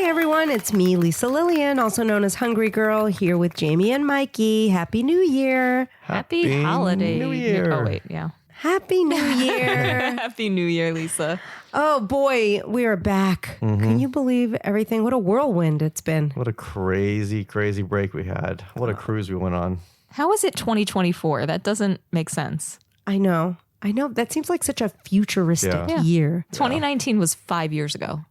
everyone, it's me, Lisa Lillian, also known as Hungry Girl, here with Jamie and Mikey. Happy New Year. Happy holiday. New Year. Oh, wait, yeah. Happy New Year. Happy New Year, Lisa. Oh boy, we are back. Can you believe everything? What a whirlwind it's been. What a crazy, crazy break we had. What a cruise we went on. How is it 2024? That doesn't make sense. I know. That seems like such a futuristic Yeah. year. 2019 was 5 years ago.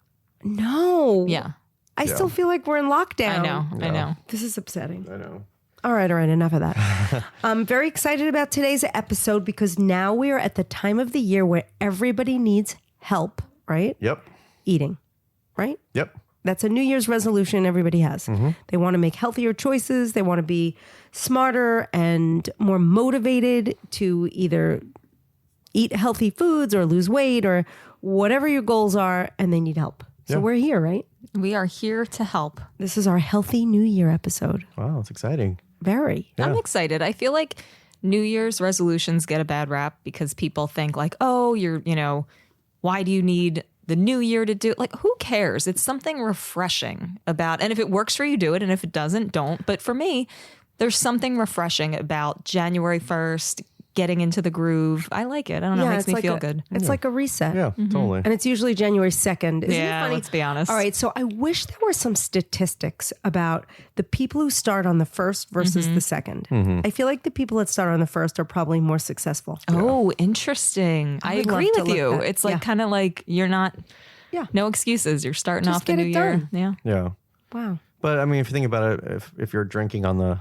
No. Yeah. I still feel like we're in lockdown. I know. This is upsetting. I know. All right, enough of that. I'm very excited about today's episode because now we are at the time of the year where everybody needs help, right? Yep. Eating, right? Yep. That's a New Year's resolution everybody has. They want to make healthier choices. They want to be smarter and more motivated to either eat healthy foods or lose weight or whatever your goals are, and they need help. So Yeah. we're here, right? We are here to help. This is our Healthy New Year episode. Wow, it's exciting. Very. Yeah. I'm excited. I feel like New Year's resolutions get a bad rap because people think like, oh, why do you need the new year to do it? Like, who cares? It's something refreshing about, and if it works for you, do it. And if it doesn't, don't. But for me, there's something refreshing about January 1st, getting into the groove. I like it. I don't know. It makes me feel good. It's like a reset. Yeah, totally. And it's usually January 2nd. Isn't it funny? Let's be honest. All right. So I wish there were some statistics about the people who start on the 1st versus the 2nd. I feel like the people that start on the 1st are probably more successful. Oh, interesting. I would agree love to with you. look that. It's like Yeah. kind of like you're not, Yeah. no excuses. You're starting Just off the get new it year. done. Yeah. Yeah. Wow. But I mean, if you think about it, if you're drinking on on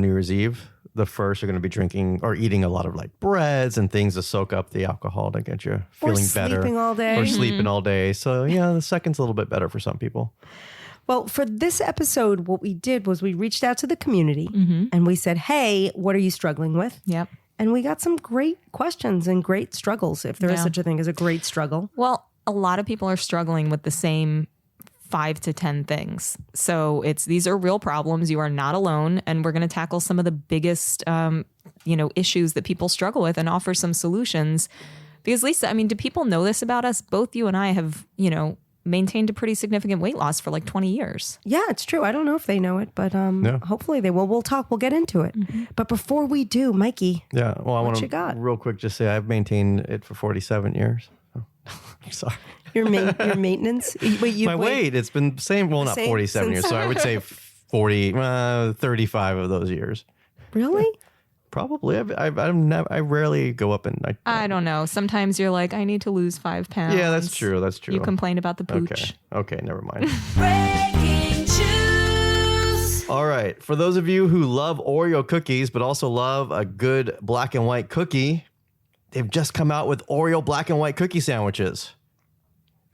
New Year's Eve, the first you're going to be drinking or eating a lot of like breads and things to soak up the alcohol to get you feeling better. sleeping all day. Or sleeping all day. So yeah, the second's a little bit better for some people. Well, for this episode, what we did was we reached out to the community and we said, hey, what are you struggling with? Yep. And we got some great questions and great struggles, if there is Yeah. such a thing as a great struggle. Well, a lot of people are struggling with the same 5 to 10 things. So these are real problems. You are not alone. And we're going to tackle some of the biggest, issues that people struggle with and offer some solutions. Because Lisa, I mean, do people know this about us? Both you and I have, maintained a pretty significant weight loss for like 20 years. Yeah, it's true. I don't know if they know it, but hopefully they will. We'll talk. We'll get into it. But before we do, Mikey, Yeah. Well, I want you got? to real quick just say I've maintained it for 47 years. Sorry. your maintenance. Wait, My weight, it's been the same. Well, not Same 47 years. since- So I would say 35 of those years. Really? Probably. I rarely go up and I don't know. Sometimes you're like, I need to lose 5 pounds. Yeah, that's true. That's true. You complain about the pooch. Okay, never mind. Breaking news. All right. For those of you who love Oreo cookies, but also love a good black and white cookie, they've just come out with Oreo black and white cookie sandwiches.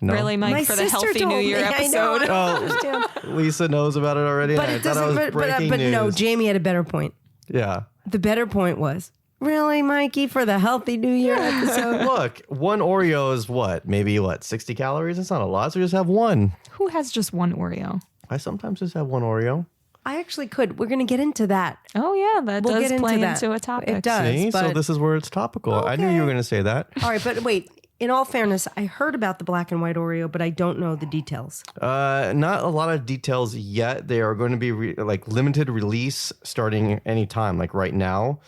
No? Really, Mike, My for the sister Healthy told New me. Year I know. episode? I don't understand. Lisa knows about it already. But I it thought I was doesn't. breaking But no, news. Jamie had a better point. Yeah. The better point was, really, Mikey, for the Healthy New Year episode. Look, one Oreo is maybe 60 calories? It's not a lot, so just have one. Who has just one Oreo? I sometimes just have one Oreo. I actually could. We're going to get into that. Oh, yeah, that We'll does get into play that. into a topic. It does. See? So but- this is where it's topical. I knew you were going to say that. All right, but wait. In all fairness, I heard about the black and white Oreo, but I don't know the details. Not a lot of details yet. They are going to be limited release starting anytime, like right now.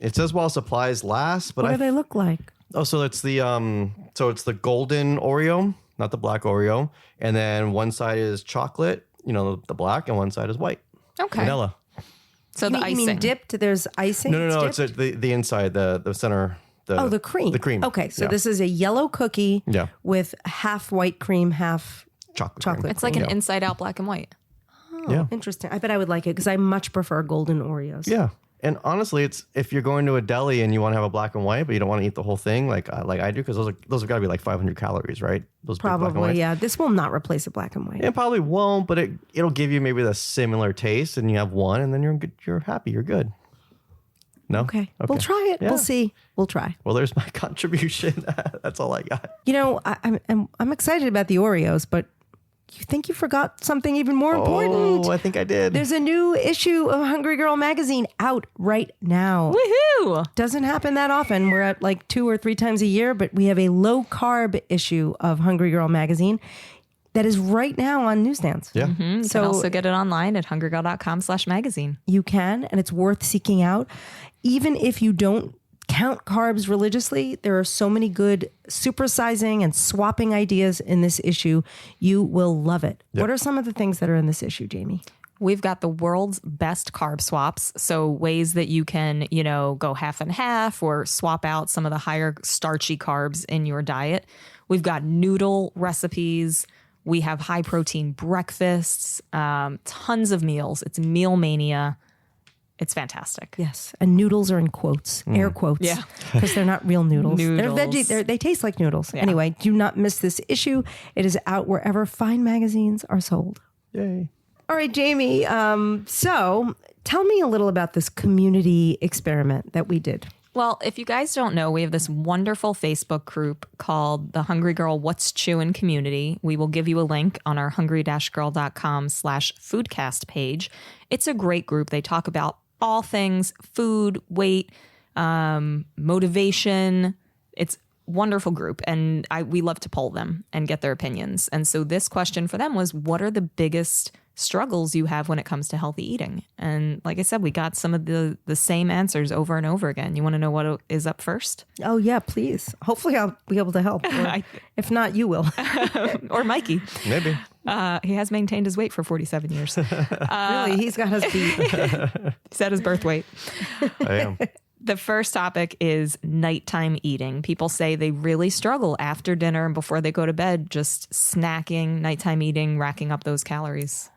It says while supplies last, but What do they look like? so it's the golden Oreo, not the black Oreo, and then one side is chocolate, the black, and one side is white, Okay. vanilla. So You the mean, you icing. mean dipped? There's icing? No, It's it's dipped? the inside, the center. the cream. The cream. Okay, so Yeah. this is a yellow cookie Yeah. with half white cream, half chocolate. Cream. It's like an Yeah. inside out black and white. Yeah. interesting. I bet I would like it because I much prefer golden Oreos. Yeah. And honestly, it's if you're going to a deli and you want to have a black and white, but you don't want to eat the whole thing like I do, because those have got to be like 500 calories, right? Those big black and Probably, whites. yeah. This will not replace a black and white. It probably won't, but it'll give you maybe the similar taste, and you have one, and then you're good. You're happy. You're good. No. Okay. We'll try it. Yeah. We'll see. We'll try. Well, there's my contribution. That's all I got. I'm excited about the Oreos, but you think you forgot something even more important. Oh, I think I did. There's a new issue of Hungry Girl magazine out right now. Woohoo! Doesn't happen that often. We're at like 2 or 3 times a year, but we have a low carb issue of Hungry Girl magazine. that is right now on newsstands. Yeah. You So- can also get it online at hungrygirl.com/magazine. You can, and it's worth seeking out. Even if you don't count carbs religiously, there are so many good supersizing and swapping ideas in this issue. You will love it. What are some of the things that are in this issue, Jamie? We've got the world's best carb swaps. So ways that you can, go half and half or swap out some of the higher starchy carbs in your diet. We've got noodle recipes. We have high protein breakfasts, tons of meals. It's meal mania. It's fantastic. Yes, and noodles are in quotes, air quotes, Yeah. because they're not real noodles. They're Noodles. veggie. They taste like noodles. Anyway, do not miss this issue. It is out wherever fine magazines are sold. Yay. All right, Jamie. So tell me a little about this community experiment that we did. Well, if you guys don't know, we have this wonderful Facebook group called the Hungry Girl What's Chewin' Community. We will give you a link on our hungry-girl.com/foodcast page. It's a great group. They talk about all things food, weight, motivation. It's a wonderful group. And we love to poll them and get their opinions. And so this question for them was, what are the biggest struggles you have when it comes to healthy eating? And like I said, we got some of the same answers over and over again. You want to know what is up first? Oh yeah, please. Hopefully, I'll be able to help. Or if not, you will. Or Mikey. Maybe. He has maintained his weight for 47 years. Really, he's got us beat. He's at his birth weight. I am. The first topic is nighttime eating. People say they really struggle after dinner and before they go to bed, just snacking, nighttime eating, racking up those calories.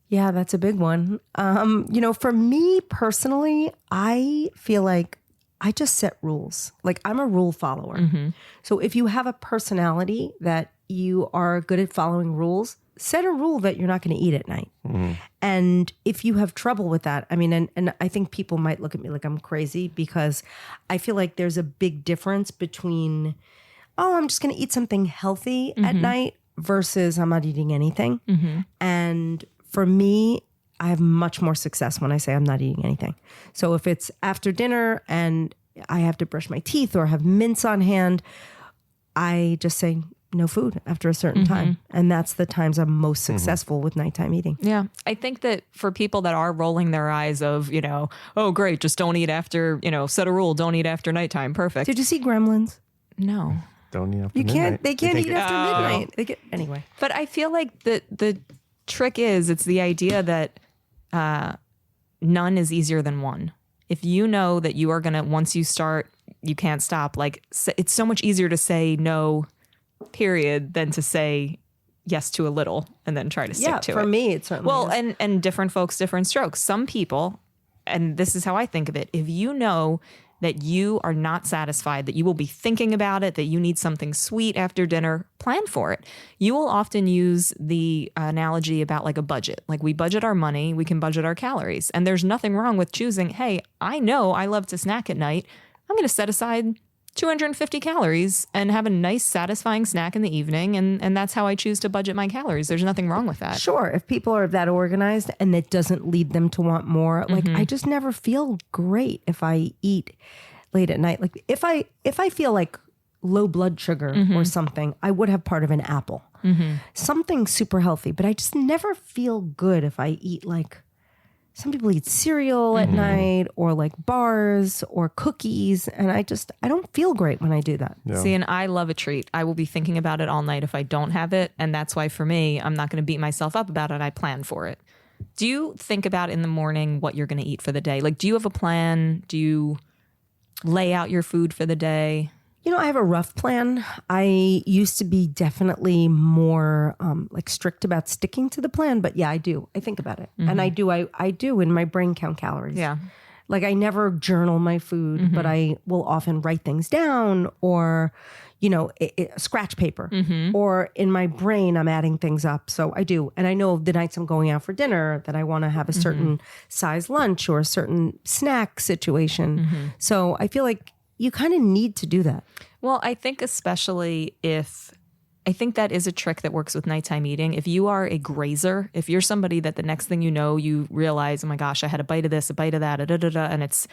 Yeah, that's a big one. For me personally, I feel like I just set rules. Like I'm a rule follower. So if you have a personality that you are good at following rules, set a rule that you're not going to eat at night. And if you have trouble with that, I mean, and I think people might look at me like I'm crazy because I feel like there's a big difference between, oh, I'm just going to eat something healthy at night versus I'm not eating anything. And for me, I have much more success when I say I'm not eating anything. So if it's after dinner and I have to brush my teeth or have mints on hand, I just say no food after a certain time. And that's the times I'm most successful with nighttime eating. Yeah. I think that for people that are rolling their eyes of, oh, great, just don't eat after, set a rule, don't eat after nighttime. Perfect. Did you see Gremlins? No. Don't eat after You can't. midnight. They can't think eat it- after midnight. Anyway. But I feel like the trick it's the idea that none is easier than one. If you know that you are going to, once you start, you can't stop. Like it's so much easier to say no, period, than to say yes to a little and then try to stick to it. For me, it's certainly Well, is. and different folks, different strokes. Some people, and this is how I think of it, if you know that you are not satisfied, that you will be thinking about it, that you need something sweet after dinner, plan for it. You will often use the analogy about like a budget. Like we budget our money, we can budget our calories. And there's nothing wrong with choosing, hey, I know I love to snack at night. I'm going to set aside 250 calories and have a nice satisfying snack in the evening. And that's how I choose to budget my calories. There's nothing wrong with that. Sure, if people are that organized and it doesn't lead them to want more, like I just never feel great if I eat late at night. Like if I feel like low blood sugar or something, I would have part of an apple. Something super healthy, but I just never feel good if I eat like some people eat cereal at night or like bars or cookies. And I don't feel great when I do that. Yeah. See, and I love a treat. I will be thinking about it all night if I don't have it. And that's why for me, I'm not going to beat myself up about it. I plan for it. Do you think about in the morning what you're going to eat for the day? Like, do you have a plan? Do you lay out your food for the day? I have a rough plan. I used to be definitely more like strict about sticking to the plan, but yeah, I do. I think about it, and I do in my brain count calories. Yeah. Like I never journal my food, but I will often write things down or, scratch paper. Or in my brain, I'm adding things up. So I do, and I know the nights I'm going out for dinner that I want to have a certain size lunch or a certain snack situation. So I feel like you kind of need to do that. Well, I think especially I think that is a trick that works with nighttime eating. If you are a grazer, if you're somebody that the next thing you know, you realize, oh my gosh, I had a bite of this, a bite of that, and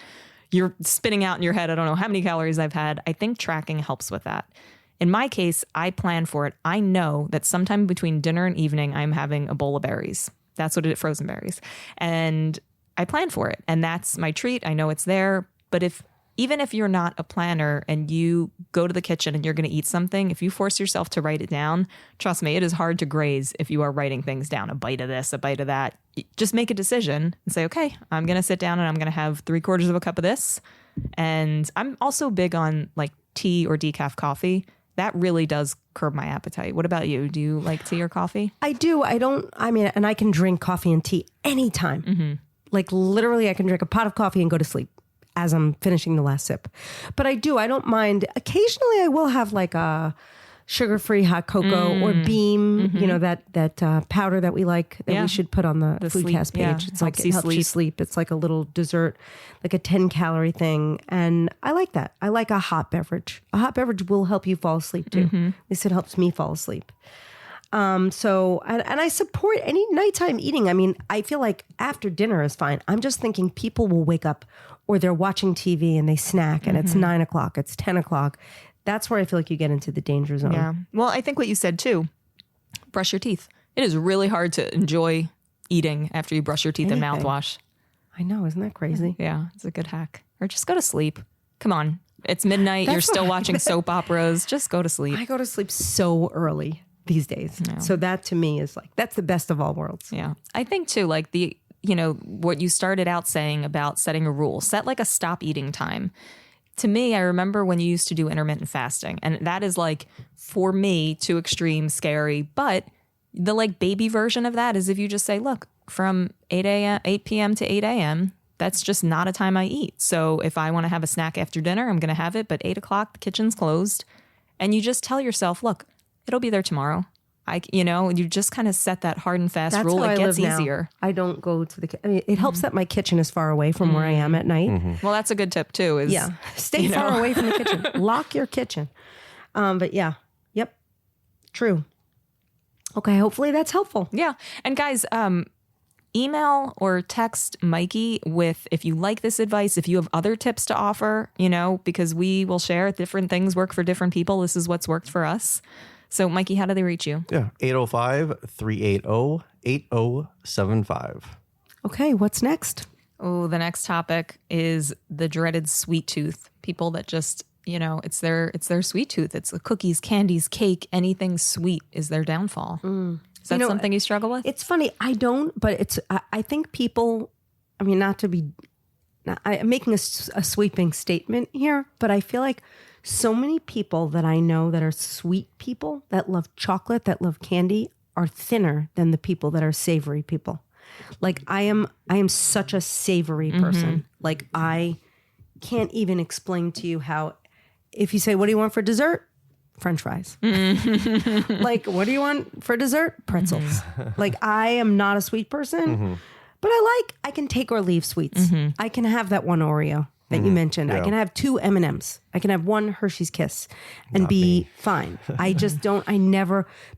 you're spinning out in your head, I don't know how many calories I've had. I think tracking helps with that. In my case, I plan for it. I know that sometime between dinner and evening, I'm having a bowl of berries. That's what it is, frozen berries. And I plan for it. And that's my treat. I know it's there. But even if you're not a planner and you go to the kitchen and you're going to eat something, if you force yourself to write it down, trust me, it is hard to graze if you are writing things down, a bite of this, a bite of that. Just make a decision and say, okay, I'm going to sit down and I'm going to have 3/4 of a cup of this. And I'm also big on like tea or decaf coffee. That really does curb my appetite. What about you? Do you like tea or coffee? I do. And I can drink coffee and tea anytime. Like literally I can drink a pot of coffee and go to sleep as I'm finishing the last sip. But I don't mind. Occasionally I will have like a sugar-free hot cocoa or Beam, that powder that we like that Yeah. we should put on the Foodcast sleep, yeah. page. It's like Helps it you helps you sleep. It's like a little dessert, like a 10-calorie thing. And I like that. I like a hot beverage. A hot beverage will help you fall asleep too. At least it helps me fall asleep. So I support any nighttime eating. I mean, I feel like after dinner is fine. I'm just thinking people will wake up or they're watching TV and they snack and it's 9 o'clock, it's 10 o'clock. That's where I feel like you get into the danger zone. Yeah. Well, I think what you said too, brush your teeth. It is really hard to enjoy eating after you brush your teeth and Anything. mouthwash. I know, isn't that crazy? Yeah, it's a good hack. Or just go to sleep. Come on. It's midnight. You're That's still what- watching soap operas. Just go to sleep. I go to sleep so early these days. So that to me is like, that's the best of all worlds. Yeah. I think too, like what you started out saying about setting a rule, set like a stop eating time. To me, I remember when you used to do intermittent fasting, and that is like, for me, too extreme, scary. But the like baby version of that is if you just say, look, from 8 p.m. to 8 a.m., that's just not a time I eat. So if I want to have a snack after dinner, I'm going to have it. But 8 o'clock, the kitchen's closed. And you just tell yourself, look, it'll be there tomorrow. You just kind of set that hard and fast That's rule. how It I gets live now. easier. I don't go to the I mean, it helps that my kitchen is far away from where I am at night. Well, that's a good tip too. Is Yeah. Stay far away from the kitchen. Lock your kitchen. But yeah. Yep. True. Okay. Hopefully that's helpful. Yeah. And guys, email or text Mikey with if you like this advice, if you have other tips to offer, because we will share different things work for different people. This is what's worked for us. So, Mikey, how do they reach you? Yeah, 805-380-8075. Okay. What's next? Oh, the next topic is the dreaded sweet tooth. People that just, it's their sweet tooth. It's the cookies, candies, cake, anything sweet is their downfall. Is that something you struggle with? It's funny. I don't, but I think people, I mean, I'm making a sweeping statement here, but I feel like so many people that I know that are sweet people that love chocolate, that love candy are thinner than the people that are savory people. Like I am such a savory person. Like I can't even explain to you how, if you say, what do you want for dessert? French fries. Like, what do you want for dessert? Pretzels. Like I am not a sweet person, but I can take or leave sweets. I can have that one Oreo that you mentioned. I Yeah. can have 2 M&Ms. I can have 1 Hershey's Kiss and be fine. I just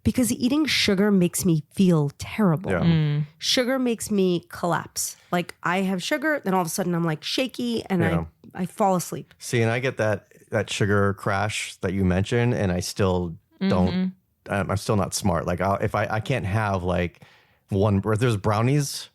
because eating sugar makes me feel terrible. Yeah. Sugar makes me collapse. Like I have sugar, then all of a sudden I'm like shaky and Yeah. I fall asleep. See, and I get that sugar crash that you mentioned, and I still don't. I'm still not smart. Like if I can't have like one. If there's brownies,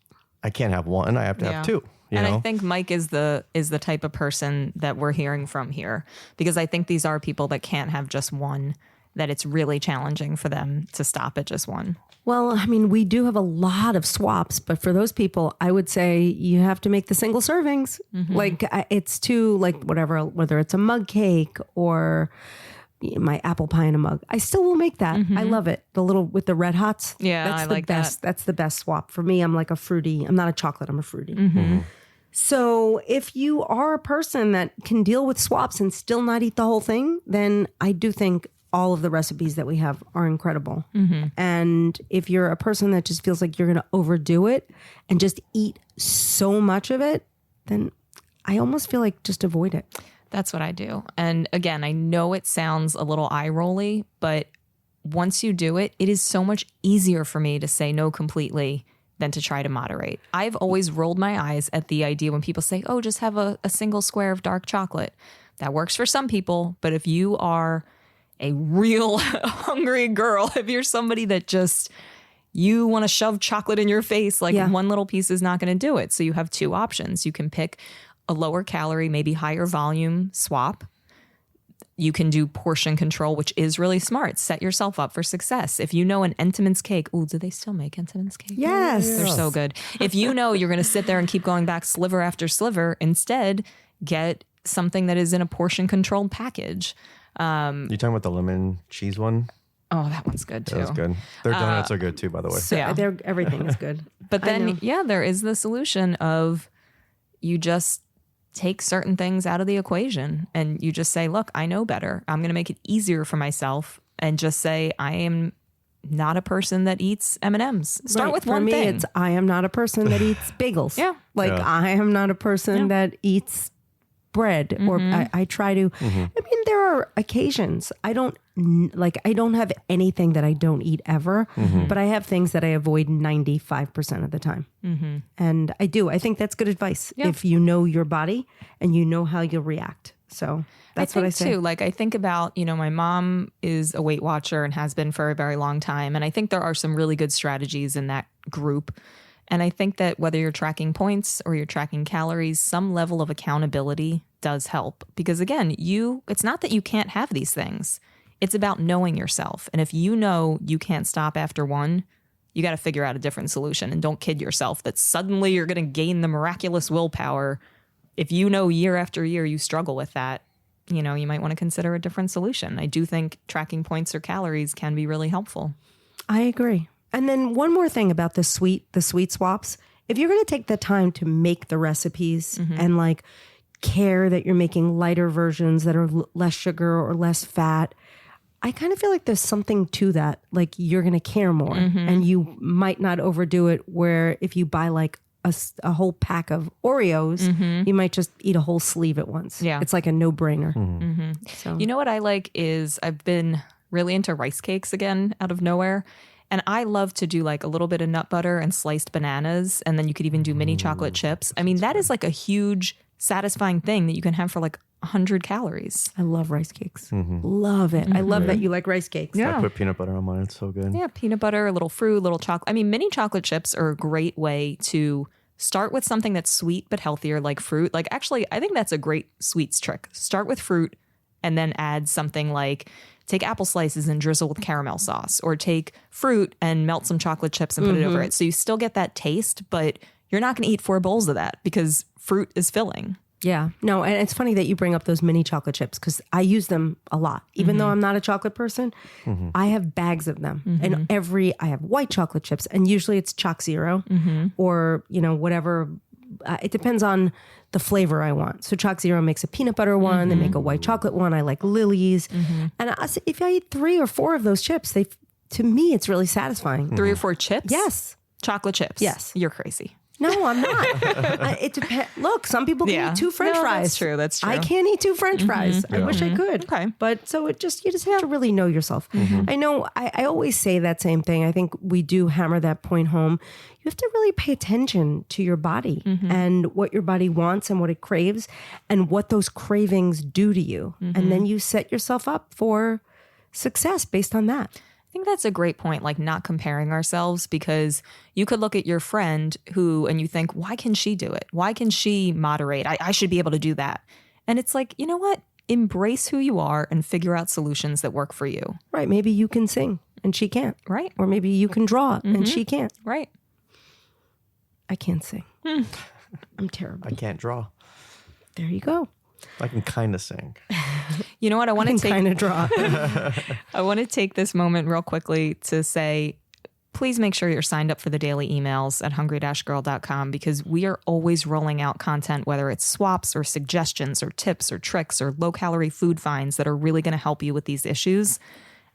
I can't have one. I have to have 2. I think Mike is the type of person that we're hearing from here, because I think these are people that can't have just one, that it's really challenging for them to stop at just one. Well, I mean, we do have a lot of swaps, but for those people, I would say you have to make the single servings. Like it's too, like whatever, whether it's a mug cake or my apple pie in a mug, I still will make that. I love it. The little with the red hots. Yeah, that's I the like best. that. That's the best swap for me. I'm like a fruity. I'm not a chocolate. I'm a fruity. So if you are a person that can deal with swaps and still not eat the whole thing, then I do think all of the recipes that we have are incredible. And if you're a person that just feels like you're going to overdo it and just eat so much of it, then I almost feel like just avoid it. That's what I do. And again, I know it sounds a little eye-rolly, but once you do it, it is so much easier for me to say no completely than to try to moderate. I've always rolled my eyes at the idea when people say, oh, just have a single square of dark chocolate. That works for some people, but if you are a real hungry girl, if you're somebody that just you want to shove chocolate in your face, like one little piece is not going to do it. So you have two options. You can pick a lower calorie, maybe higher volume swap. You can do portion control, which is really smart. Set yourself up for success. If you know an Entenmann's cake, do they still make Entenmann's cake? Yes. They're so good. If you know you're going to sit there and keep going back sliver after sliver, instead get something that is in a portion controlled package. You talking about the lemon cheese one? Oh, that one's good too. That was good. Their donuts are good too, by the way. So everything is good. But then, there is the solution of you just take certain things out of the equation and you just say, look, I know better. I'm going to make it easier for myself and just say, I am not a person that eats M&Ms. Start with one thing. For me, it's I am not a person that eats bagels. Yeah. I am not a person that eats bread or I try to. I mean, there are occasions I don't have anything that I don't eat ever, but I have things that I avoid 95% of the time. And I think that's good advice if you know your body and you know how you'll react. So that's what I say. Too. I think about, my mom is a Weight Watcher and has been for a very long time. And I think there are some really good strategies in that group. And I think that whether you're tracking points or you're tracking calories, some level of accountability does help. Because again, it's not that you can't have these things. It's about knowing yourself. And if you know you can't stop after one, you got to figure out a different solution. And don't kid yourself that suddenly you're going to gain the miraculous willpower. If you know year after year you struggle with that, you might want to consider a different solution. I do think tracking points or calories can be really helpful. I agree. And then one more thing about the sweet swaps. If you're going to take the time to make the recipes and care that you're making lighter versions that are less sugar or less fat, I kind of feel like there's something to that. Like you're going to care more and you might not overdo it, where if you buy a whole pack of Oreos, you might just eat a whole sleeve at once. Yeah. It's like a no-brainer. So. You know what I like is I've been really into rice cakes again out of nowhere. And I love to do a little bit of nut butter and sliced bananas. And then you could even do mini chocolate chips. I mean, that is a huge satisfying thing that you can have for 100 calories. I love rice cakes. Love it. I love that you like rice cakes. I put peanut butter on mine. It's so good. Yeah, peanut butter, a little fruit, a little chocolate. I mean, mini chocolate chips are a great way to start with something that's sweet but healthier, like fruit. Actually, I think that's a great sweets trick. Start with fruit and then add something like take apple slices and drizzle with caramel sauce, or take fruit and melt some chocolate chips and put it over it. So you still get that taste, but you're not going to eat 4 bowls of that because fruit is filling. Yeah. No, and it's funny that you bring up those mini chocolate chips because I use them a lot. Even though I'm not a chocolate person, I have bags of them. And I have white chocolate chips, and usually it's Choc Zero or, whatever. It depends on the flavor I want. So Choc Zero makes a peanut butter one. They make a white chocolate one. I like Lily's. And if I eat 3 or 4 of those chips, to me, it's really satisfying. 3 or 4 chips? Yes. Chocolate chips? Yes. You're crazy. No, I'm not. It depends. Look, some people can eat 2 French fries. That's true. I can't eat 2 French fries. I wish I could. Okay. But so you just have to really know yourself. I know I always say that same thing. I think we do hammer that point home. You have to really pay attention to your body and what your body wants and what it craves and what those cravings do to you. And then you set yourself up for success based on that. I think that's a great point, not comparing ourselves, because you could look at your friend and you think, why can she do it? Why can she moderate? I should be able to do that. And it's you know what? Embrace who you are and figure out solutions that work for you. Right. Maybe you can sing and she can't. Right. Or maybe you can draw and she can't. Right. I can't sing. I'm terrible. I can't draw. There you go. I can kind of sing. You know what? I want to kind of draw. I want to take this moment real quickly to say, please make sure you're signed up for the daily emails at hungry-girl.com, because we are always rolling out content, whether it's swaps or suggestions or tips or tricks or low-calorie food finds that are really going to help you with these issues.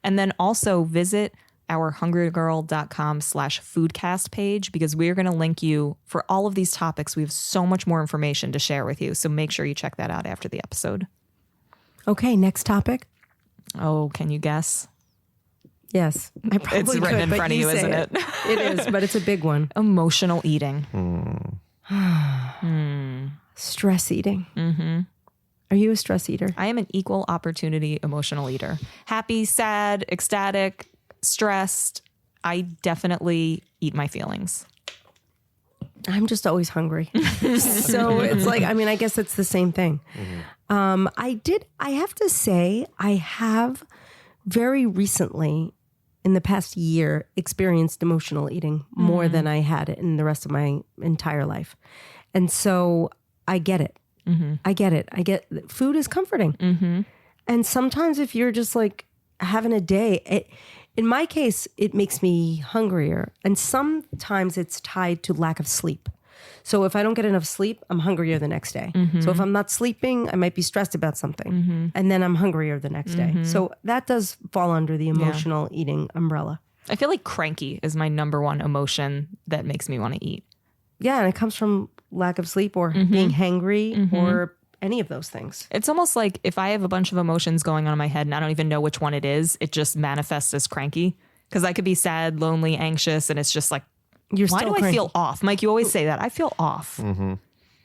And then also visit our hungrygirl.com/foodcast page, because we are going to link you for all of these topics. We have so much more information to share with you. So make sure you check that out after the episode. Okay, next topic. Oh, can you guess? Yes. I probably It's written in front of you, isn't it? It is, but it's a big one. Emotional eating. Stress eating. Are you a stress eater? I am an equal opportunity emotional eater. Happy, sad, ecstatic, stressed. I definitely eat my feelings. I'm just always hungry. So it's like, I mean, I guess it's the same thing. I have to say, I have very recently, in the past year, experienced emotional eating more than I had in the rest of my entire life. And so I get it. I get it. I get food is comforting. And sometimes if you're just like having a day, in my case, it makes me hungrier. And sometimes it's tied to lack of sleep. So if I don't get enough sleep, I'm hungrier the next day. So if I'm not sleeping, I might be stressed about something. And then I'm hungrier the next day. So that does fall under the emotional eating umbrella. I feel like cranky is my number one emotion that makes me want to eat. Yeah, and it comes from lack of sleep or being hangry or any of those things. It's almost like if I have a bunch of emotions going on in my head and I don't even know which one it is, it just manifests as cranky. Because I could be sad, lonely, anxious, and it's just like, You're why still do I cranky. feel off? Mike, you always say that. I feel off.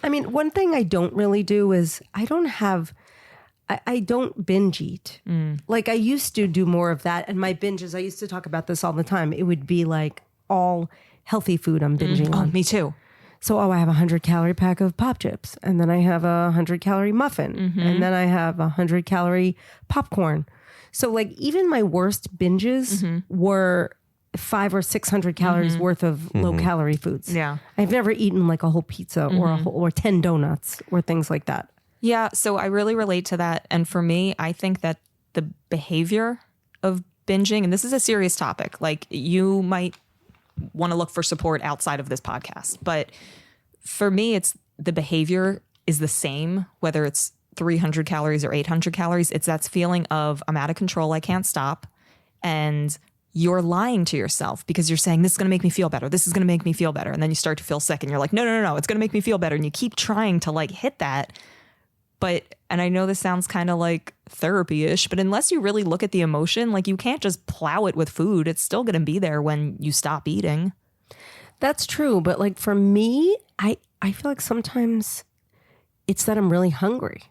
I mean, one thing I don't really do is I don't binge eat. Like I used to do more of that. And my binges, I used to talk about this all the time. It would be like all healthy food I'm binging Oh, on. me too. So, I have a 100-calorie pack of Pop Chips, and then I have a 100-calorie muffin, and then I have a 100-calorie popcorn. So, like, even my worst binges were 500 or 600 calories worth of low-calorie foods. Yeah. I've never eaten like a whole pizza or 10 donuts or things like that. Yeah, so I really relate to that. And for me, I think that the behavior of binging, and this is a serious topic, like you might want to look for support outside of this podcast. But for me, it's the behavior is the same, whether it's 300 calories or 800 calories. It's that feeling of I'm out of control, I can't stop. And you're lying to yourself because you're saying, this is going to make me feel better. This is going to make me feel better. And then you start to feel sick and you're like, no, it's going to make me feel better. And you keep trying to like hit that. But, and I know this sounds kind of like therapy-ish, but unless you really look at the emotion, like you can't just plow it with food. It's still going to be there when you stop eating. That's true. But like for me, I feel like sometimes it's that I'm really hungry.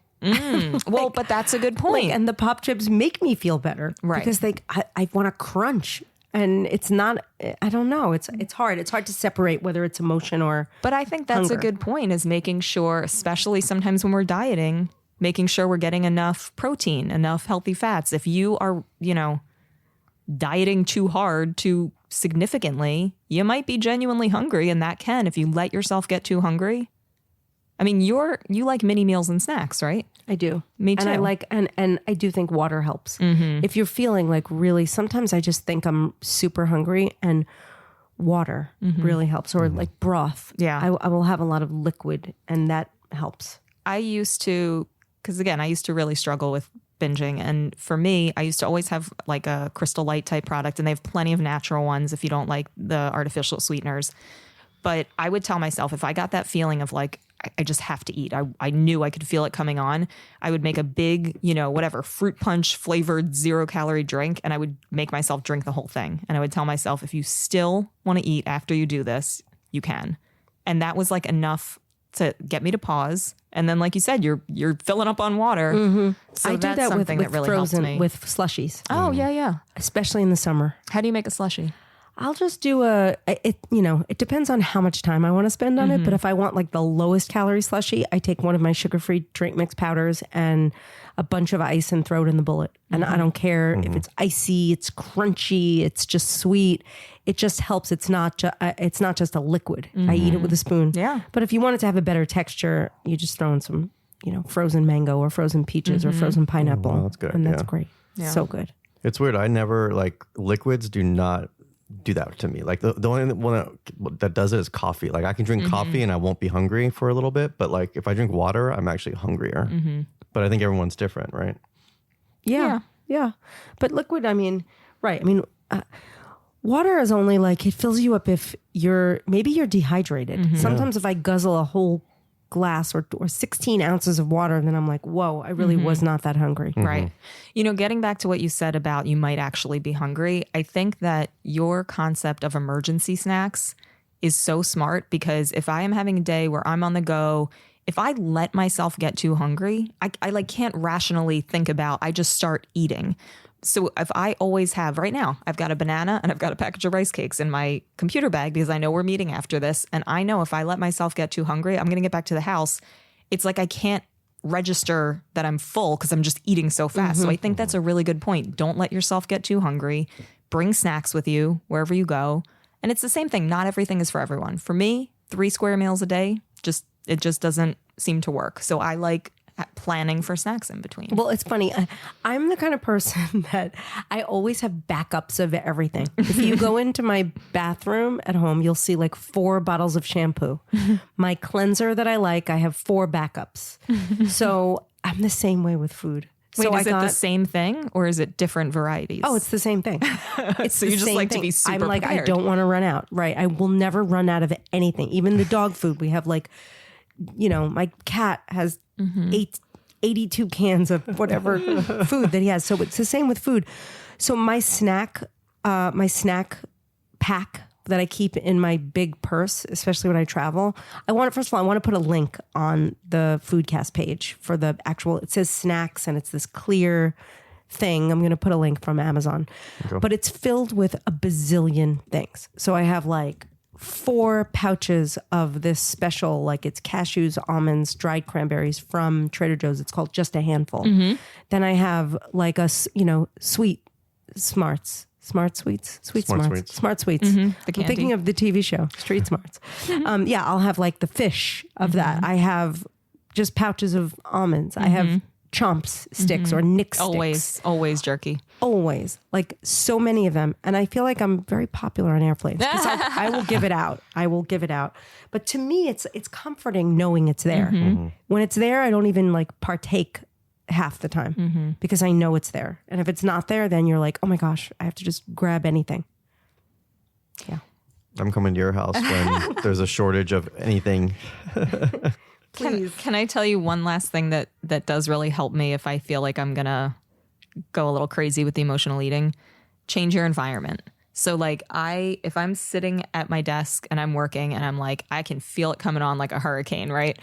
Well, but that's a good point. And the Pop Chips make me feel better. Right. Because I want to crunch. And it's not, I don't know. It's hard. It's hard to separate whether it's emotion or But I think that's hunger. a good point, is making sure, especially sometimes when we're dieting, making sure we're getting enough protein, enough healthy fats. If you are, dieting too hard, too significantly, you might be genuinely hungry. And that can, if you let yourself get too hungry. I mean, you like mini meals and snacks, right? I do. Me And I too. like, and I do think water helps. If you're feeling like really, sometimes I just think I'm super hungry and water really helps, or like broth. Yeah. I will have a lot of liquid and that helps. I used to, because again, I used to really struggle with binging. And for me, I used to always have like a Crystal Light type product, and they have plenty of natural ones if you don't like the artificial sweeteners. But I would tell myself, if I got that feeling of like, I just have to eat, I knew I could feel it coming on, I would make a big, fruit punch flavored 0-calorie drink, and I would make myself drink the whole thing. And I would tell myself, if you still want to eat after you do this, you can. And that was like enough to get me to pause. And then, like you said, you're filling up on water. So I do that's that with something that really frozen, helped me. with slushies, Oh, yeah. especially in the summer. How do you make a slushie? I'll just do it depends on how much time I want to spend on it. But if I want like the lowest calorie slushie, I take one of my sugar-free drink mix powders and a bunch of ice and throw it in the bullet. And I don't care if it's icy, it's crunchy, it's just sweet. It just helps. It's not just a liquid. I eat it with a spoon. Yeah. But if you want it to have a better texture, you just throw in some, frozen mango or frozen peaches or frozen pineapple. wow, that's good, And that's yeah. great. Yeah. So good. It's weird. I never liquids do not do that to me. Like the only one that does it is coffee. Like I can drink coffee and I won't be hungry for a little bit, but like if I drink water, I'm actually hungrier. But I think everyone's different, right? Yeah. But liquid, right. Water is only like, it fills you up if maybe you're dehydrated. Sometimes if I guzzle a whole glass or 16 ounces of water, then I'm like, whoa, I really was not that hungry. Right. Getting back to what you said about you might actually be hungry, I think that your concept of emergency snacks is so smart, because if I am having a day where I'm on the go if I let myself get too hungry, I like can't rationally think about, I just start eating. So if I always have, right now, I've got a banana and I've got a package of rice cakes in my computer bag because I know we're meeting after this. And I know if I let myself get too hungry, I'm going to get back to the house. It's like I can't register that I'm full because I'm just eating so fast. So I think that's a really good point. Don't let yourself get too hungry. Bring snacks with you wherever you go. And it's the same thing. Not everything is for everyone. For me, 3 square meals a day, it just doesn't seem to work. So I like planning for snacks in between. Well, it's funny. I'm the kind of person that I always have backups of everything. If you go into my bathroom at home, you'll see like 4 bottles of shampoo. My cleanser that I like, I have 4 backups. So I'm the same way with food. Wait, so is it the same thing or is it different varieties? Oh, it's the same thing. It's so you just like to be super I'm like, prepared. I don't want to run out. Right. I will never run out of anything. Even the dog food. We have like, my cat has 82 cans of whatever food that he has. So it's the same with food. So my snack pack that I keep in my big purse, especially when I travel, first of all, I want to put a link on the Foodcast page for the actual, it says snacks and it's this clear thing. I'm going to put a link from Amazon, but it's filled with a bazillion things. So I have like 4 pouches of this special, like it's cashews, almonds, dried cranberries from Trader Joe's. It's called Just a Handful. Then I have like sweet smarts. Smart Sweets. Smart Sweets. I'm thinking of the TV show, Street Smarts. I'll have like the fish of that. I have just pouches of almonds. I have Chomps sticks or Nick sticks. Always jerky. Always. Like so many of them. And I feel like I'm very popular on airplanes. I will give it out. But to me, it's comforting knowing it's there. When it's there, I don't even like partake half the time because I know it's there. And if it's not there, then you're like, oh my gosh, I have to just grab anything. Yeah. I'm coming to your house when there's a shortage of anything. Can I tell you one last thing that does really help me if I feel like I'm going to go a little crazy with the emotional eating? Change your environment. So like if I'm sitting at my desk and I'm working and I'm like, I can feel it coming on like a hurricane, right?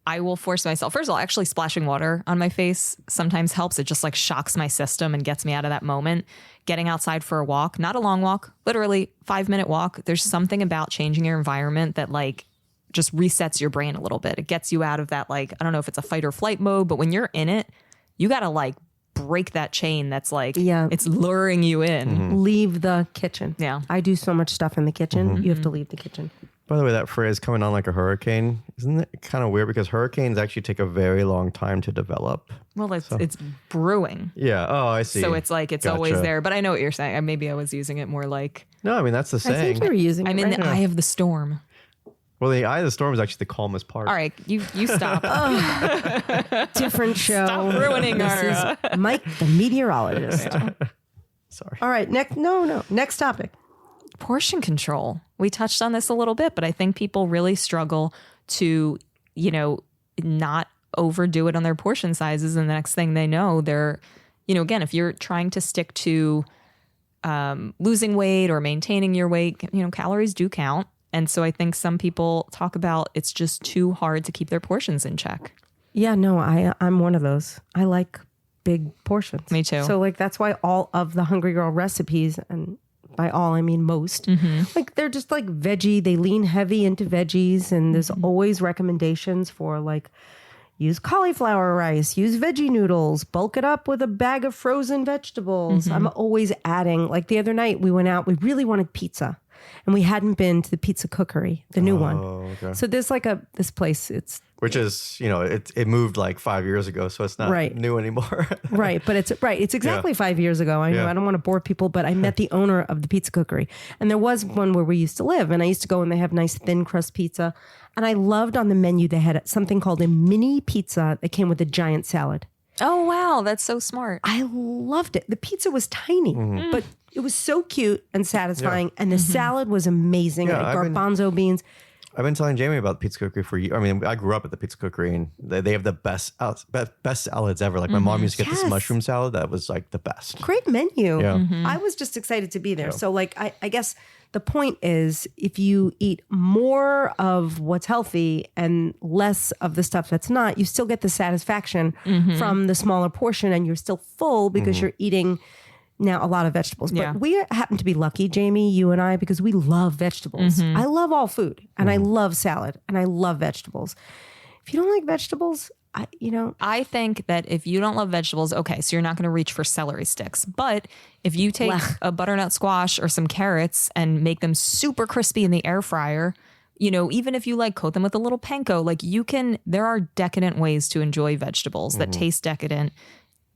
I will force myself. First of all, actually splashing water on my face sometimes helps. It just like shocks my system and gets me out of that moment. Getting outside for a walk, not a long walk, literally 5-minute walk. There's something about changing your environment that like just resets your brain a little bit. It gets you out of that, like, I don't know if it's a fight or flight mode, but when you're in it, you got to like break that chain that's like, it's luring you in. Leave the kitchen. Yeah. I do so much stuff in the kitchen. You have to leave the kitchen. By the way, that phrase coming on like a hurricane, isn't it kind of weird? Because hurricanes actually take a very long time to develop. Well, it's brewing. Yeah. Oh, I see. So it's like, it's always there. But I know what you're saying. Maybe I was using it more like, No, I mean, that's the I saying. think you're using I'm it in right. the eye of the storm. Well, the eye of the storm is actually the calmest part. All right, you stop. Different show. Stop ruining This our. is Mike, the meteorologist. Sorry. All right. Next topic. Portion control. We touched on this a little bit, but I think people really struggle to, not overdo it on their portion sizes. And the next thing they know, they're, again, if you're trying to stick to losing weight or maintaining your weight, calories do count. And so I think some people talk about it's just too hard to keep their portions in check. Yeah, no, I'm one of those. I like big portions. Me too. So like that's why all of the Hungry Girl recipes, and by all I mean most, like they're just like veggie. They lean heavy into veggies, and there's always recommendations for like use cauliflower rice, use veggie noodles, bulk it up with a bag of frozen vegetables. I'm always adding. Like the other night we went out, we really wanted pizza. And we hadn't been to the Pizza Cookery, the new one. Okay. So there's like this place. It's Which is, it moved like 5 years ago, so it's not new anymore. right, but it's exactly 5 years ago. I know I don't want to bore people, but I met the owner of the Pizza Cookery, and there was one where we used to live, and I used to go and they have nice thin crust pizza, and I loved on the menu they had something called a mini pizza that came with a giant salad. Oh, wow. That's so smart. I loved it. The pizza was tiny, but it was so cute and satisfying. And the salad was amazing. Yeah, like garbanzo beans. I've been telling Jamie about Pizza Cookery for years. I mean, I grew up at the Pizza Cookery, and they have the best salads ever. Like my mom used to get this Yes. mushroom salad that was like the best. Great menu. Yeah. I was just excited to be there. So like I guess the point is if you eat more of what's healthy and less of the stuff that's not, you still get the satisfaction from the smaller portion and you're still full because you're eating now a lot of vegetables. Yeah. But we happen to be lucky, Jamie, you and I, because we love vegetables. I love all food and I love salad and I love vegetables. If you don't like vegetables, I think that if you don't love vegetables, okay, so you're not going to reach for celery sticks. But if you take a butternut squash or some carrots and make them super crispy in the air fryer, even if you like coat them with a little panko, like there are decadent ways to enjoy vegetables that taste decadent.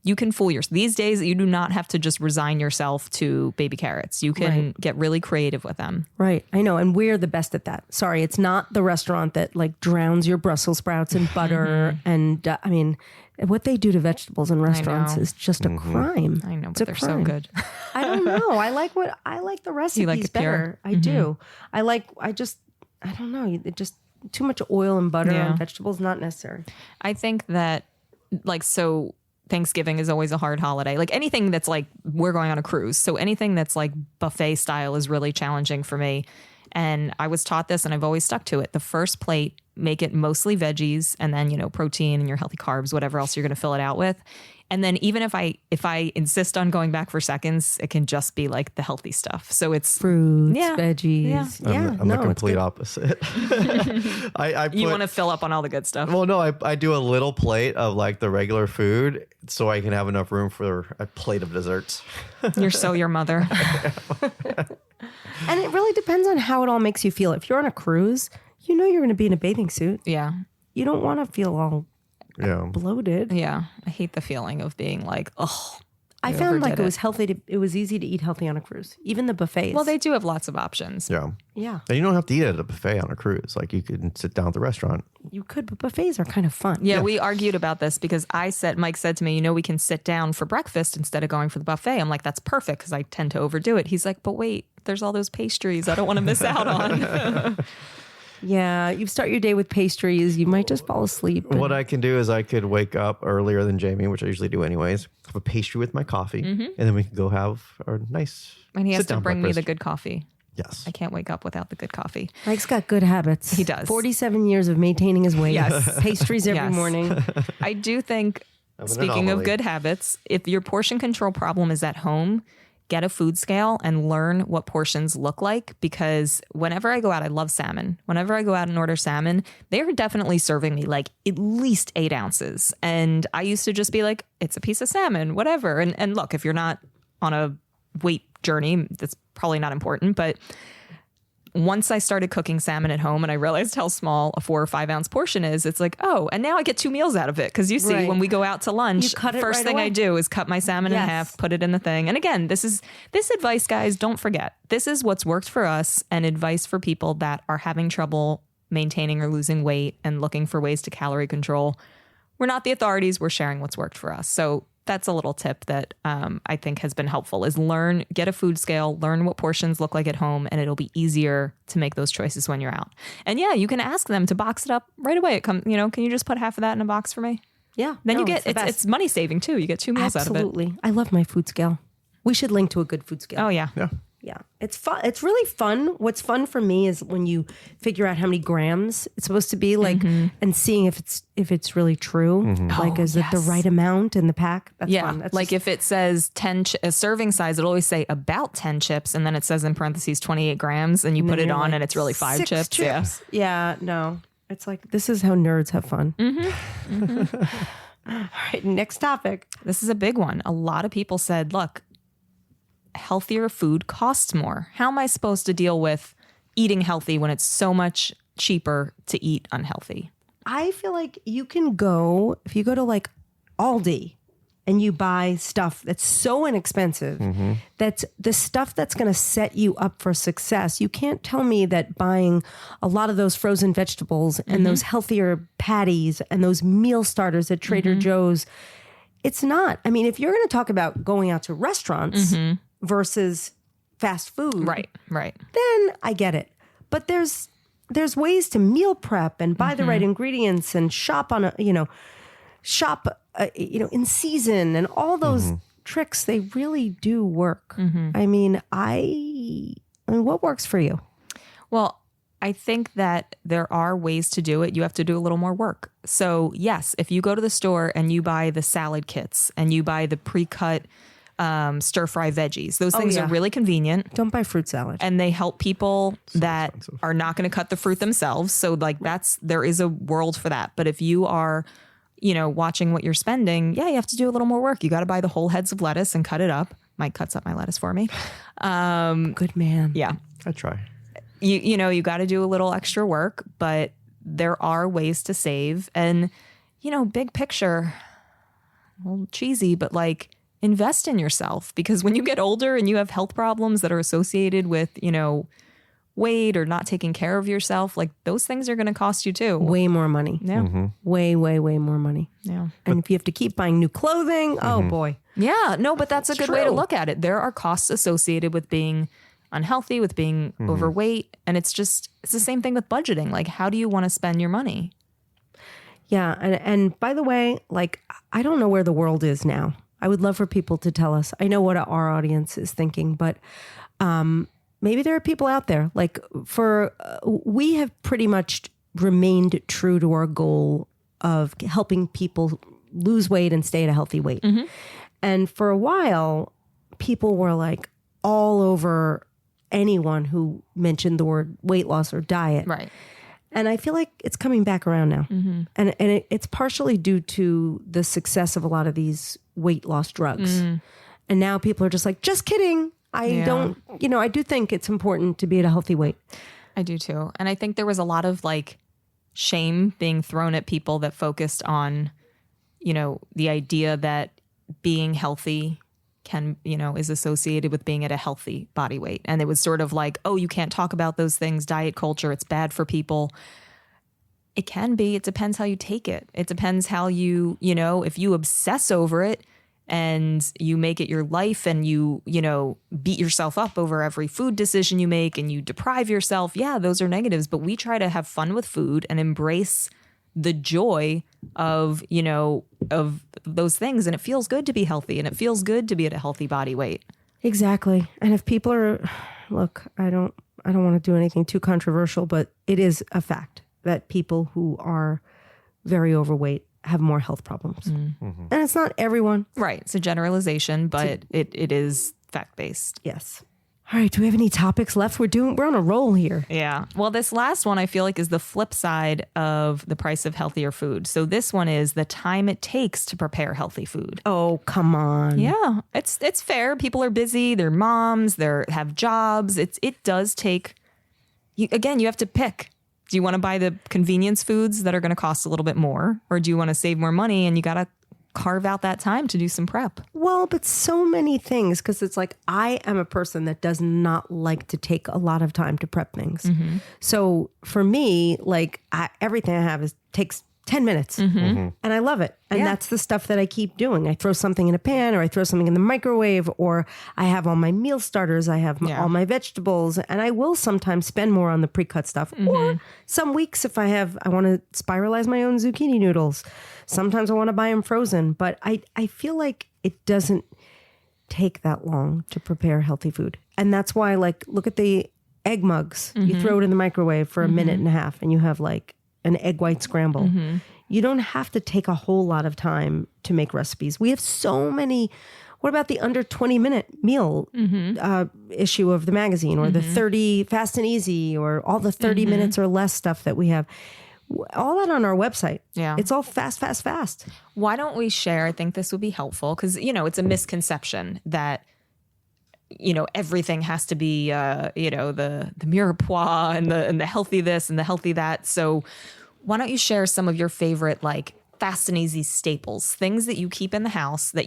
You can fool yourself. These days, you do not have to just resign yourself to baby carrots. You can get really creative with them. Right. I know. And we're the best at that. Sorry, it's not the restaurant that like drowns your Brussels sprouts in butter. And I mean, what they do to vegetables in restaurants is just a crime. I know, It's but a they're so crime. good. I don't know. I like the recipes it better. pure? I do. I don't know. It just too much oil and butter Yeah. on vegetables, not necessary. I think that, Thanksgiving is always a hard holiday. Like anything that's like, we're going on a cruise. So anything that's like buffet style is really challenging for me. And I was taught this and I've always stuck to it. The first plate, make it mostly veggies and then, protein and your healthy carbs, whatever else you're going to fill it out with. And then even if I insist on going back for seconds, it can just be like the healthy stuff. So it's Fruits, Yeah. veggies. Yeah. I'm the it's complete good. opposite. I put, you want to fill up on all the good stuff. Well, no, I do a little plate of like the regular food so I can have enough room for a plate of desserts. You're so your mother. And it really depends on how it all makes you feel. If you're on a cruise, you're going to be in a bathing suit. Yeah. You don't want to feel all Yeah. bloated. Yeah. I hate the feeling of being like, oh. I found like it was easy to eat healthy on a cruise. Even the buffets. Well, they do have lots of options. Yeah. yeah, And you don't have to eat at a buffet on a cruise. Like you can sit down at the restaurant. you could, but buffets are kind of fun. Yeah, we argued about this because Mike said to me, we can sit down for breakfast instead of going for the buffet. I'm like, that's perfect because I tend to overdo it. He's like, but wait, there's all those pastries I don't want to miss out on. Yeah, you start your day with pastries, you might just fall asleep. and- What I can do is I could wake up earlier than Jamie, which I usually do anyways, have a pastry with my coffee, and then we can go have our nice And he has to sit-down bring me the breakfast. good coffee. Yes. I can't wake up without the good coffee. Mike's got good habits. He does. 47 years of maintaining his weight. Yes. Pastries every Yes. morning. I do think, an speaking of anomaly. good habits, if your portion control problem is at home, get a food scale and learn what portions look like. Because whenever I go out, I love salmon. Whenever I go out and order salmon, they are definitely serving me like at least 8 ounces. And I used to just be like, it's a piece of salmon, whatever. And look, if you're not on a weight journey, that's probably not important. But once I started cooking salmon at home and I realized how small a 4 or 5 ounce portion is, it's like, oh, and now I get 2 meals out of it. Cause you see, Right. when we go out to lunch, You cut it first right thing away. I do is cut my salmon in Yes. half, put it in the thing. And again, this advice, guys, don't forget, this is what's worked for us and advice for people that are having trouble maintaining or losing weight and looking for ways to calorie control. We're not the authorities. We're sharing what's worked for us. So that's a little tip that I think has been helpful is get a food scale, learn what portions look like at home, and it'll be easier to make those choices when you're out. And yeah, you can ask them to box it up right away. Can you just put half of that in a box for me? Yeah. Then no, you get, the best. it's money saving too. You get 2 meals out of it. Absolutely. I love my food scale. We should link to a good food scale. Oh yeah. Yeah. Yeah, it's fun. It's really fun. What's fun for me is when you figure out how many grams it's supposed to be, like, and seeing if it's really true. Like, is it the yes. right amount in the pack? That's Yeah, fun. That's like just- if it says a serving size, it'll always say about 10 chips, and then it says in parentheses 28 grams, and you put then it you're on, like, and it's really 5 6 chips. Yeah. Yeah, no, it's like this is how nerds have fun. All right, next topic. This is a big one. A lot of people said, look, healthier food costs more. How am I supposed to deal with eating healthy when it's so much cheaper to eat unhealthy? I feel like you can go if you go to like Aldi and you buy stuff that's so inexpensive, that's the stuff that's going to set you up for success. You can't tell me that buying a lot of those frozen vegetables and those healthier patties and those meal starters at Trader Joe's, it's not. I mean, if you're going to talk about going out to restaurants versus fast food, Right. then I get it. But there's there's ways to meal prep and buy the right ingredients and shop on in season, and all those tricks, they really do work. I mean, what works for you? Well, I think that there are ways to do it. You have to do a little more work. So yes, if you go to the store and you buy the salad kits and you buy the pre-cut stir fry veggies, those things yeah. are really convenient. Don't buy fruit salad. And they help people that are not going to cut the fruit themselves. So like there is a world for that. But if you are, watching what you're spending, you have to do a little more work. You got to buy the whole heads of lettuce and cut it up. Mike cuts up my lettuce for me. Good man. Yeah. I try. You got to do a little extra work, but there are ways to save. And, big picture, well, cheesy, but like invest in yourself, because when you get older and you have health problems that are associated with, weight or not taking care of yourself, like those things are going to cost you too. Way more money. Yeah. Way, way, way more money. Yeah. And if you have to keep buying new clothing, oh boy. Yeah. No, but that's a good way to true. look at it. There are costs associated with being unhealthy, with being overweight. And it's the same thing with budgeting. Like, how do you want to spend your money? Yeah. And by the way, like, I don't know where the world is now. I would love for people to tell us. I know what our audience is thinking, but maybe there are people out there. Like, we have pretty much remained true to our goal of helping people lose weight and stay at a healthy weight. And for a while, people were like all over anyone who mentioned the word weight loss or diet. Right. And I feel like it's coming back around now. And it's partially due to the success of a lot of these weight loss drugs. And now people are just like, just kidding. I do think it's important to be at a healthy weight. I do too. And I think there was a lot of like shame being thrown at people that focused on, the idea that being healthy is associated with being at a healthy body weight. And it was sort of like, oh, you can't talk about those things, diet culture, it's bad for people. It can be. It depends how you take it. It depends how you, if you obsess over it and you make it your life and you beat yourself up over every food decision you make and you deprive yourself. Yeah, those are negatives. But we try to have fun with food and embrace the joy of those things. And it feels good to be healthy and it feels good to be at a healthy body weight. Exactly. And if people are, look, I don't want to do anything too controversial, but it is a fact that people who are very overweight have more health problems. And it's not everyone. Right. It's a generalization, but it is fact-based. Yes. All right. Do we have any topics left? We're on a roll here. Yeah. Well, this last one I feel like is the flip side of the price of healthier food. So this one is the time it takes to prepare healthy food. Oh, come on. Yeah, it's fair. People are busy. They're moms. They have jobs. It does take. You have to pick. Do you want to buy the convenience foods that are going to cost a little bit more, or do you want to save more money and you got to carve out that time to do some prep? Well, but so many things, because it's like I am a person that does not like to take a lot of time to prep things. So for me, like everything I have takes 10 minutes and I love it. And that's the stuff that I keep doing. I throw something in a pan or I throw something in the microwave, or I have all my meal starters. I have all my vegetables, and I will sometimes spend more on the pre-cut stuff. Or some weeks if I want to spiralize my own zucchini noodles. Sometimes I want to buy them frozen, but I feel like it doesn't take that long to prepare healthy food. And that's why, like, look at the egg mugs. You throw it in the microwave for a minute and a half and you have like an egg white scramble. You don't have to take a whole lot of time to make recipes. We have so many. What about the under 20-minute meal issue of the magazine, or the 30 fast and easy, or all the 30 minutes or less stuff that we have? All that on our website. Yeah. It's all fast. Why don't we share? I think this would be helpful because, it's a misconception that, everything has to be, the mirepoix and the healthy this and the healthy that. So why don't you share some of your favorite, like, fast and easy staples, things that you keep in the house that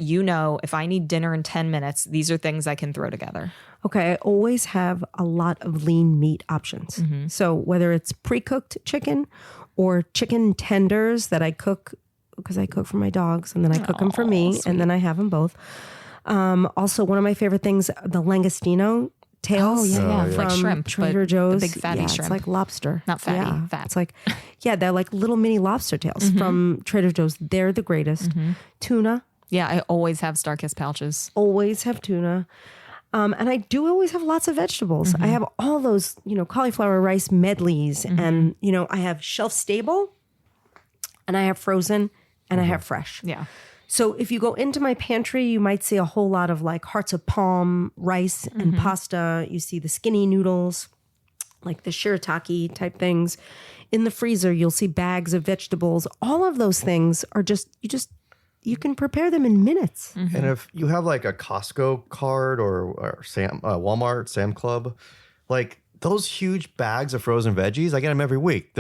if I need dinner in 10 minutes, these are things I can throw together. Okay, I always have a lot of lean meat options. So whether it's pre-cooked chicken or chicken tenders that I cook, because I cook for my dogs and then I cook them for me, and then I have them both. Also, one of my favorite things, the Langostino tails. Oh, yeah. From Like shrimp, but Trader the Joe's. big fatty yeah, shrimp. It's like lobster. Not fatty, Yeah. fat. It's like, yeah, they're like little mini lobster tails from Trader Joe's. They're the greatest. Tuna. Yeah, I always have Starkist pouches. Always have tuna. And I do always have lots of vegetables. I have all those, cauliflower rice medleys. And, I have shelf stable and I have frozen and I have fresh. Yeah. So if you go into my pantry, you might see a whole lot of like hearts of palm rice and pasta. You see the skinny noodles, like the shirataki type things. In the freezer, you'll see bags of vegetables. All of those things are you can prepare them in minutes. And if you have like a Costco card or Walmart, Sam Club, like those huge bags of frozen veggies, I get them every week.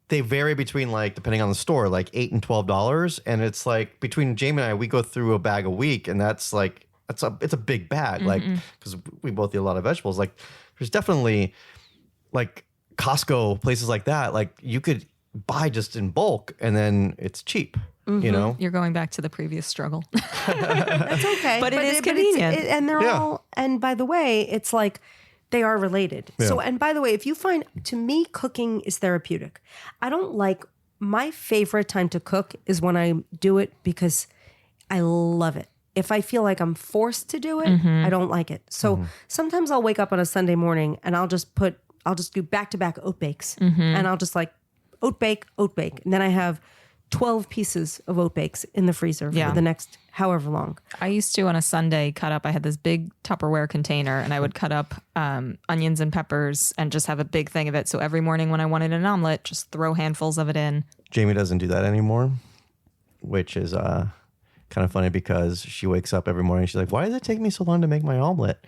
They vary between like, depending on the store, like $8 and $12. And it's like between Jamie and I, we go through a bag a week, and that's like, it's a big bag, like, because we both eat a lot of vegetables. Like there's definitely like Costco, places like that, like you could buy just in bulk and then it's cheap, you know? You're going back to the previous struggle. That's okay. But it is it's- convenient. and they're Yeah. all, and by the way, it's like they are related. Yeah. So, and by the way, if you find, to me, cooking is therapeutic. My favorite time to cook is when I do it because I love it. If I feel like I'm forced to do it, I don't like it. So sometimes I'll wake up on a Sunday morning and I'll just do back-to-back oat bakes. And I'll just like oat bake. And then I have 12 pieces of oat bakes in the freezer Yeah. for the next however long. I used to on a Sunday I had this big Tupperware container and I would cut up onions and peppers and just have a big thing of it. So every morning when I wanted an omelet, just throw handfuls of it in. Jamie doesn't do that anymore, which is kind of funny because she wakes up every morning. She's like, why does it take me so long to make my omelet?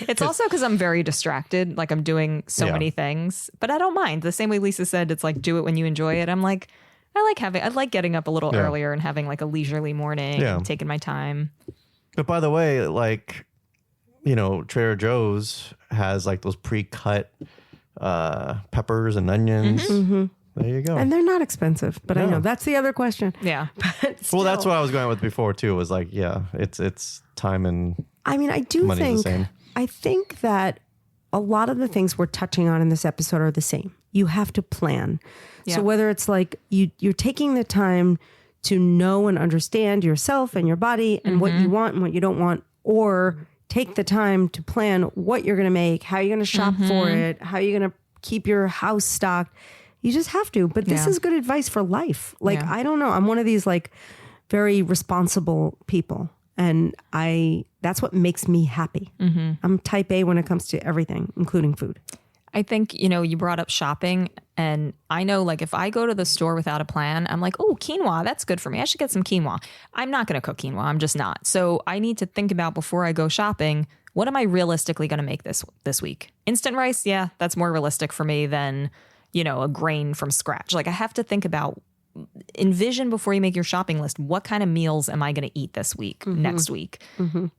It's also because I'm very distracted. Like I'm doing so Yeah. many things, but I don't mind. The same way Lisa said, it's like, do it when you enjoy it. I'm like, I like getting up a little Yeah. earlier and having like a leisurely morning Yeah. and taking my time. But by the way, like, Trader Joe's has like those pre-cut peppers and onions. There you go. And they're not expensive, but I No. know that's the other question. Yeah. Well, that's what I was going with before too. Was like, yeah, it's time and I mean, I do Money's the think same. I think that a lot of the things we're touching on in this episode are the same. You have to plan. Yeah. So whether it's like you're taking the time to know and understand yourself and your body and what you want and what you don't want, or take the time to plan what you're going to make, how you're going to shop for it, how you're going to keep your house stocked. You just have to. But this Yeah. is good advice for life. Like, Yeah. I don't know. I'm one of these like very responsible people. And that's what makes me happy. I'm type A when it comes to everything, including food. I think, you brought up shopping, and I know like if I go to the store without a plan, I'm like, oh, quinoa, that's good for me. I should get some quinoa. I'm not going to cook quinoa. I'm just not. So I need to think about before I go shopping, what am I realistically going to make this week? Instant rice, yeah, that's more realistic for me than, a grain from scratch. Like I have to think about, envision before you make your shopping list, what kind of meals am I going to eat this week, next week,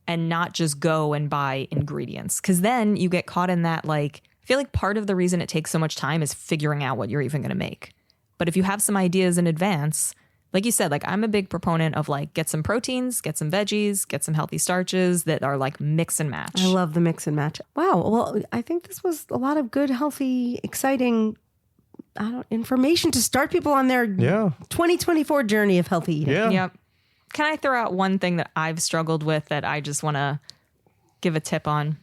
and not just go and buy ingredients. Because then you get caught in that, like, I feel like part of the reason it takes so much time is figuring out what you're even going to make. But if you have some ideas in advance, like you said, like I'm a big proponent of like get some proteins, get some veggies, get some healthy starches that are like mix and match. I love the mix and match. Wow. Well, I think this was a lot of good, healthy, exciting information to start people on their Yeah. 2024 journey of healthy eating. Yeah. Yep. Can I throw out one thing that I've struggled with that I just want to give a tip on?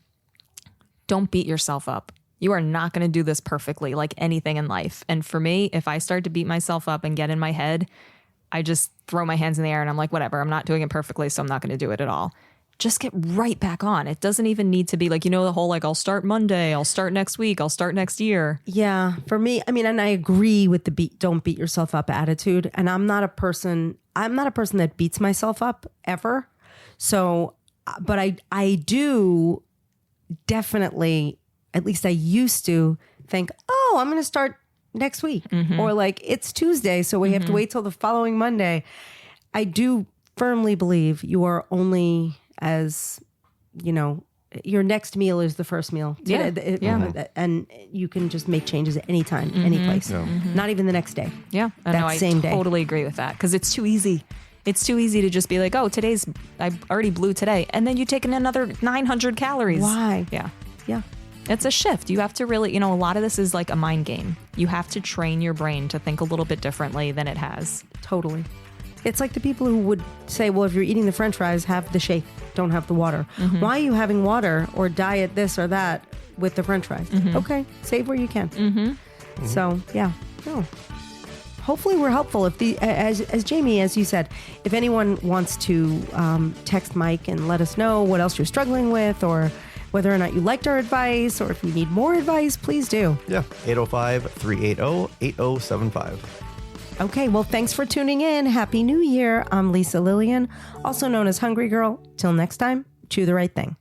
Don't beat yourself up. You are not going to do this perfectly, like anything in life. And for me, if I start to beat myself up and get in my head, I just throw my hands in the air and I'm like, whatever, I'm not doing it perfectly, so I'm not going to do it at all. Just get right back on. It doesn't even need to be like, the whole like, I'll start Monday, I'll start next week, I'll start next year. Yeah, for me, I mean, and I agree with the don't beat yourself up attitude. And I'm not a person that beats myself up ever. So, but I do definitely, at least I used to think, oh, I'm going to start next week, or like it's Tuesday, so we have to wait till the following Monday. I do firmly believe you are only as, your next meal is the first meal. Yeah. And you can just make changes at any time, any place. Not even the next day. Yeah, I That know, I same day. totally agree with that because it's too easy. It's too easy to just be like, oh, I already blew today. And then you take in another 900 calories. Why? Yeah. Yeah. It's a shift. You have to really, a lot of this is like a mind game. You have to train your brain to think a little bit differently than it has. Totally. It's like the people who would say, well, if you're eating the French fries, have the shake, don't have the water. Why are you having water or diet this or that with the French fries? Okay, save where you can. So, yeah. No. Hopefully we're helpful. If as Jamie, as you said, if anyone wants to text Mike and let us know what else you're struggling with or whether or not you liked our advice or if you need more advice, please do. Yeah, 805-380-8075. Okay, well, thanks for tuning in. Happy New Year. I'm Lisa Lillian, also known as Hungry Girl. Till next time, chew the right thing.